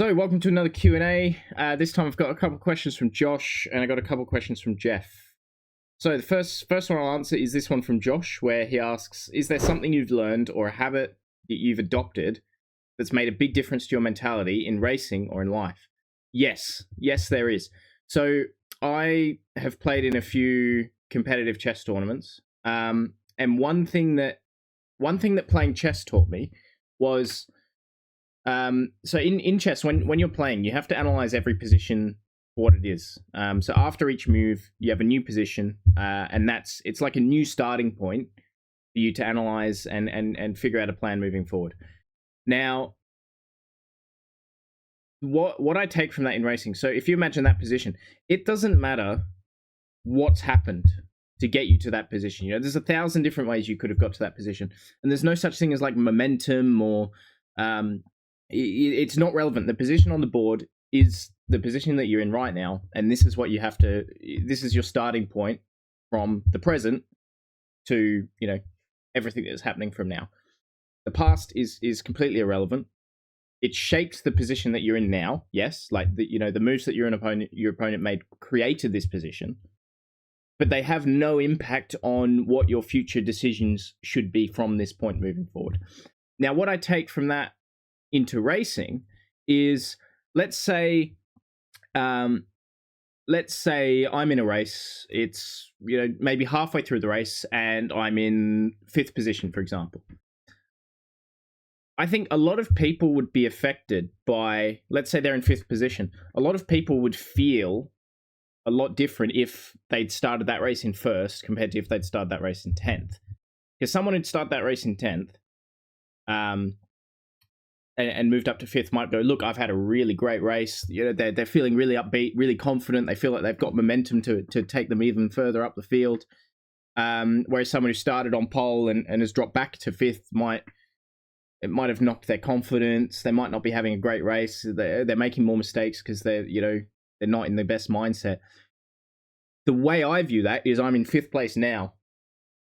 So, welcome to another Q&A. This time I've got a couple of questions from Josh, and I got a couple of questions from Jeff. So, the first one I'll answer is this one from Josh, where he asks, is there something you've learned or a habit that you've adopted that's made a big difference to your mentality in racing or in life? Yes, there is. So, I have played in a few competitive chess tournaments, and one thing that playing chess taught me was... so in chess, when you're playing, you have to analyze every position for what it is. So after each move, you have a new position, and it's like a new starting point for you to analyze and figure out a plan moving forward. Now, what I take from that in racing, so if you imagine that position, it doesn't matter what's happened to get you to that position. You know, there's 1,000 different ways you could have got to that position, and there's no such thing as like momentum or it's not relevant. The position on the board is the position that you're in right now, and this is what you have to. This is your starting point from the present to everything that's happening from now. The past is completely irrelevant. It shapes the position that you're in now. Yes, like the moves that your opponent made created this position, but they have no impact on what your future decisions should be from this point moving forward. Now, what I take from that into racing is, let's say I'm in a race. It's maybe halfway through the race and I'm in 5th position, for example. I think a lot of people would be affected by, let's say they're in 5th position. A lot of people would feel a lot different if they'd started that race in 1st compared to if they'd started that race in 10th. Because someone who'd start that race in 10th, and moved up to 5th might go, look, I've had a really great race. They're feeling really upbeat, really confident. They feel like they've got momentum to take them even further up the field. Whereas someone who started on pole and has dropped back to 5th might have knocked their confidence. They might not be having a great race. They're making more mistakes because they're not in the best mindset. The way I view that is I'm in 5th place now.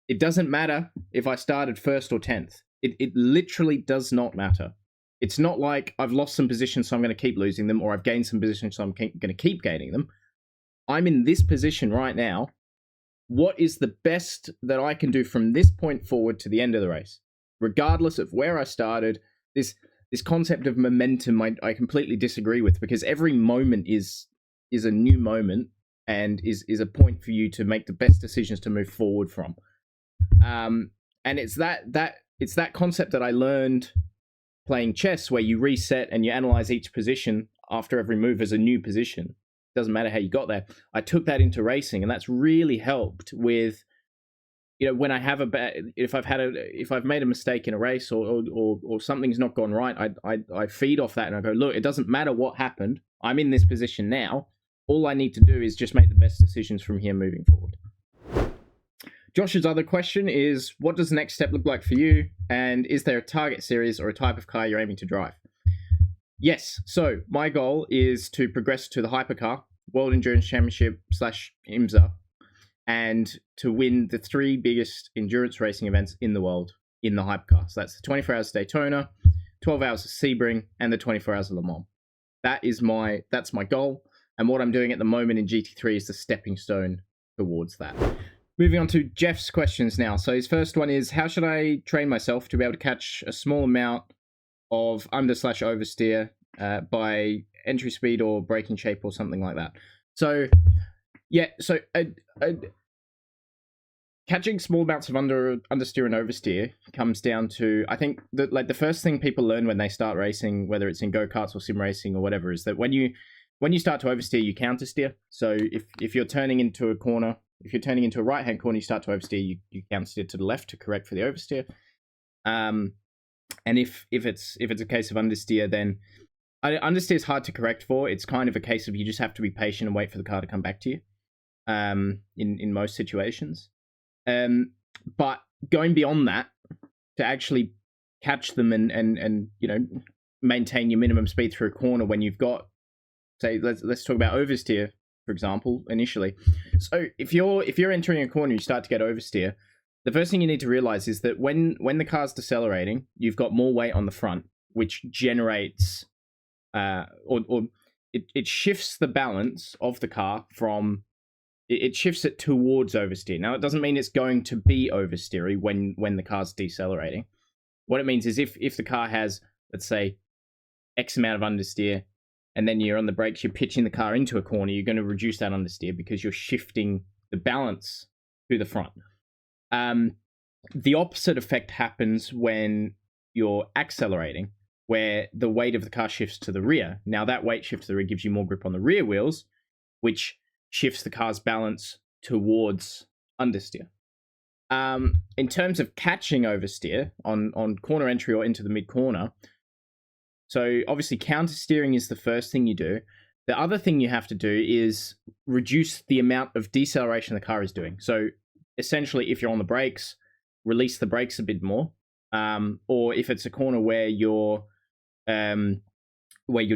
It doesn't matter if I started 1st or 10th. It literally does not matter. It's not like I've lost some positions, so I'm going to keep losing them, or I've gained some positions, so I'm going to keep gaining them. I'm in this position right now. What is the best that I can do from this point forward to the end of the race? Regardless of where I started, this concept of momentum I completely disagree with, because every moment is a new moment and is a point for you to make the best decisions to move forward from. And it's that concept that I learned playing chess, where you reset and you analyze each position after every move as a new position. Doesn't matter how you got there. I took that into racing, and that's really helped with, when I have if I've made a mistake in a race or something's not gone right, I feed off that and I go, look, it doesn't matter what happened. I'm in this position now. All I need to do is just make the best decisions from here moving forward. Josh's other question is, what does the next step look like for you? And is there a target series or a type of car you're aiming to drive? Yes. So my goal is to progress to the Hypercar, World Endurance Championship / IMSA, and to win the 3 biggest endurance racing events in the world in the Hypercar. So that's the 24 Hours of Daytona, 12 Hours of Sebring, and the 24 Hours of Le Mans. That's my goal. And what I'm doing at the moment in GT3 is the stepping stone towards that. Moving on to Jeff's questions now. So his first one is, how should I train myself to be able to catch a small amount of under/oversteer by entry speed or braking shape or something like that? So, yeah, catching small amounts of understeer and oversteer comes down to, I think, that the first thing people learn when they start racing, whether it's in go-karts or sim racing or whatever, is that when you start to oversteer, you countersteer. So if you're turning into a corner, if you're turning into a right-hand corner, you start to oversteer, you countersteer to the left to correct for the oversteer. And if it's a case of understeer, then understeer is hard to correct for. It's kind of a case of you just have to be patient and wait for the car to come back to you. In most situations, but going beyond that to actually catch them and maintain your minimum speed through a corner when you've got, say, let's talk about oversteer, for example, initially. So if you're entering a corner, you start to get oversteer. The first thing you need to realize is that when the car's decelerating, you've got more weight on the front, which generates or it shifts the balance of the car from it shifts it towards oversteer. Now, it doesn't mean it's going to be oversteery when the car's decelerating. What it means is if the car has, let's say, X amount of understeer, and then you're on the brakes, you're pitching the car into a corner, you're going to reduce that understeer because you're shifting the balance to the front. The opposite effect happens when you're accelerating, where the weight of the car shifts to the rear. Now, that weight shift to the rear gives you more grip on the rear wheels, which shifts the car's balance towards understeer. In terms of catching oversteer on corner entry or into the mid-corner, so obviously counter steering is the first thing you do. The other thing you have to do is reduce the amount of deceleration the car is doing. So essentially, if you're on the brakes, release the brakes a bit more. Or if it's a corner where you're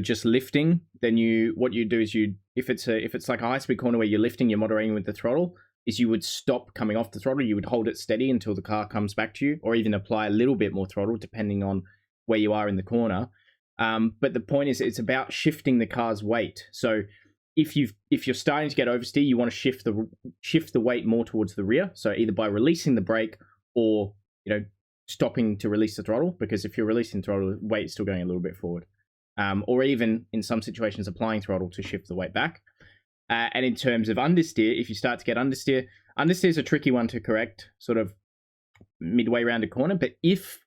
just lifting, then what you do is if it's like a high speed corner where you're lifting, you're moderating with the throttle, is you would stop coming off the throttle. You would hold it steady until the car comes back to you, or even apply a little bit more throttle depending on where you are in the corner. But the point is, it's about shifting the car's weight. So if you're starting to get oversteer, you want to shift the weight more towards the rear. So either by releasing the brake or stopping to release the throttle, because if you're releasing the throttle, the weight is still going a little bit forward. Or even in some situations applying throttle to shift the weight back. And in terms of understeer, if you start to get understeer is a tricky one to correct, sort of midway around a corner. But if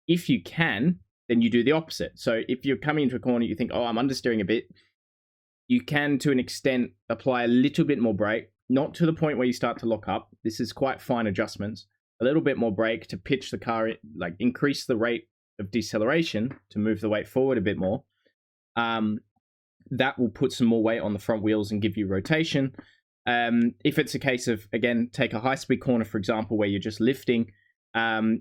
you can, then you do the opposite. So if you're coming into a corner, you think, oh, I'm understeering a bit, you can, to an extent, apply a little bit more brake, not to the point where you start to lock up. This is quite fine adjustments. A little bit more brake to pitch the car, like increase the rate of deceleration to move the weight forward a bit more. That will put some more weight on the front wheels and give you rotation. If it's a case of, again, take a high-speed corner, for example, where you're just lifting,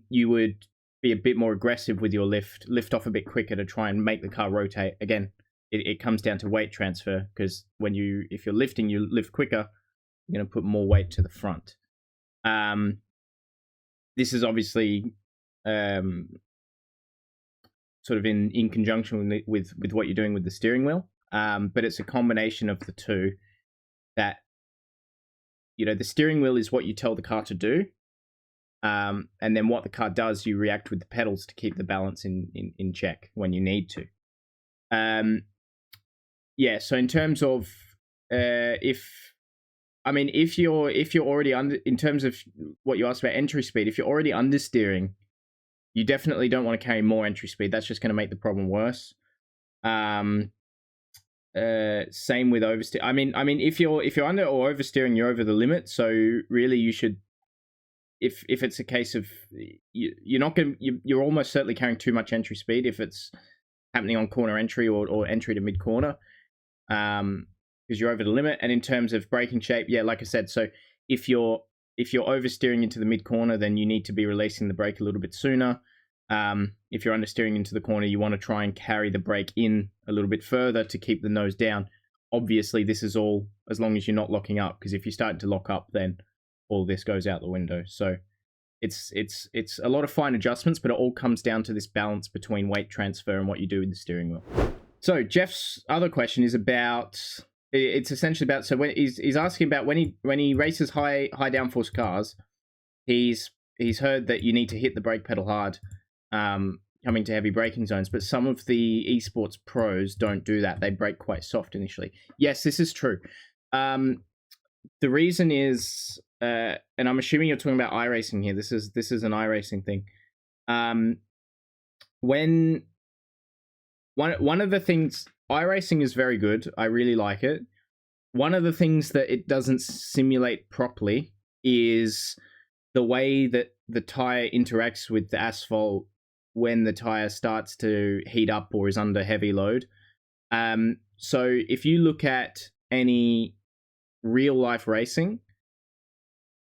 you would be a bit more aggressive with your lift off a bit quicker to try and make the car rotate. Again, it comes down to weight transfer, because if you're lifting, you lift quicker, you're going to put more weight to the front. This is obviously sort of in conjunction with what you're doing with the steering wheel. But it's a combination of the two that, the steering wheel is what you tell the car to do. And then what the car does, you react with the pedals to keep the balance in check when you need to. So in terms of, if you're already under, in terms of what you asked about entry speed, if you're already understeering, you definitely don't want to carry more entry speed. That's just going to make the problem worse. Same with oversteer. I mean, if you're under or oversteering, you're over the limit. So really, you should, if it's a case of you're almost certainly carrying too much entry speed if it's happening on corner entry or entry to mid corner, because you're over the limit. And in terms of braking shape, yeah, like I said, so if you're oversteering into the mid corner, then you need to be releasing the brake a little bit sooner. If you're understeering into the corner, you want to try and carry the brake in a little bit further to keep the nose down. Obviously, this is all as long as you're not locking up, because if you start to lock up, then all this goes out the window. So it's a lot of fine adjustments, but it all comes down to this balance between weight transfer and what you do with the steering wheel. So Jeff's other question is about, it's essentially about, so when he's asking about when he races high downforce cars, he's heard that you need to hit the brake pedal hard coming to heavy braking zones, but some of the esports pros don't do that. They brake quite soft initially. Yes, this is true. The reason is, and I'm assuming you're talking about iRacing here. This is an iRacing thing. When one of the things, iRacing is very good. I really like it. One of the things that it doesn't simulate properly is the way that the tire interacts with the asphalt when the tire starts to heat up or is under heavy load. So if you look at any real life racing,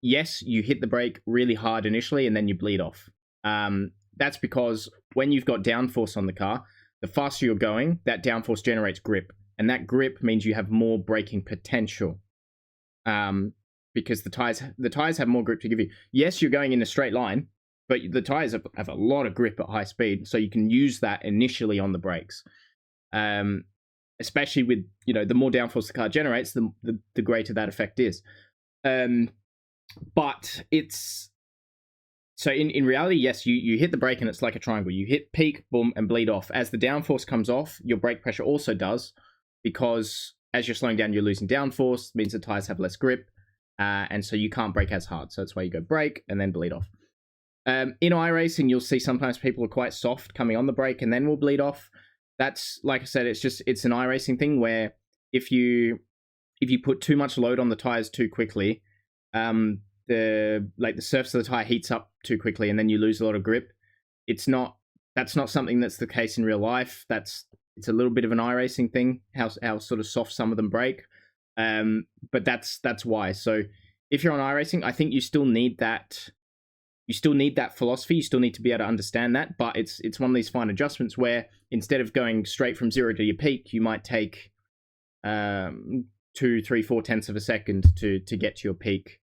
yes, you hit the brake really hard initially and then you bleed off. That's because when you've got downforce on the car, the faster you're going, that downforce generates grip. And that grip means you have more braking potential. Because the tires have more grip to give you. Yes, you're going in a straight line, but the tires have a lot of grip at high speed, so you can use that initially on the brakes. Especially with, you know, the more downforce the car generates, the greater that effect is. But it's so in reality, yes, you hit the brake and it's like a triangle. You hit peak, boom, and bleed off. As the downforce comes off, your brake pressure also does, because as you're slowing down, you're losing downforce. Means the tires have less grip, and so you can't brake as hard. So that's why you go brake and then bleed off. In iRacing, you'll see sometimes people are quite soft coming on the brake and then will bleed off. That's, like I said, it's an iRacing thing where if you put too much load on the tires too quickly, the surface of the tire heats up too quickly and then you lose a lot of grip. That's not something that's the case in real life. It's a little bit of an iRacing thing, how sort of soft some of them break. But that's why. So if you're on iRacing, I think you still need that. You still need that philosophy. You still need to be able to understand that. But it's one of these fine adjustments where instead of going straight from 0 to your peak, you might take 2, 3, 4 tenths of a second to get to your peak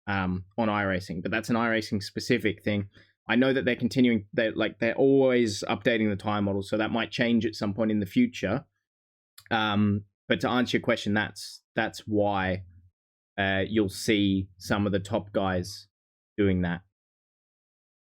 on iRacing. But that's an iRacing specific thing. I know that they're continuing. They're always updating the tire model, so that might change at some point in the future. But to answer your question, that's why you'll see some of the top guys doing that.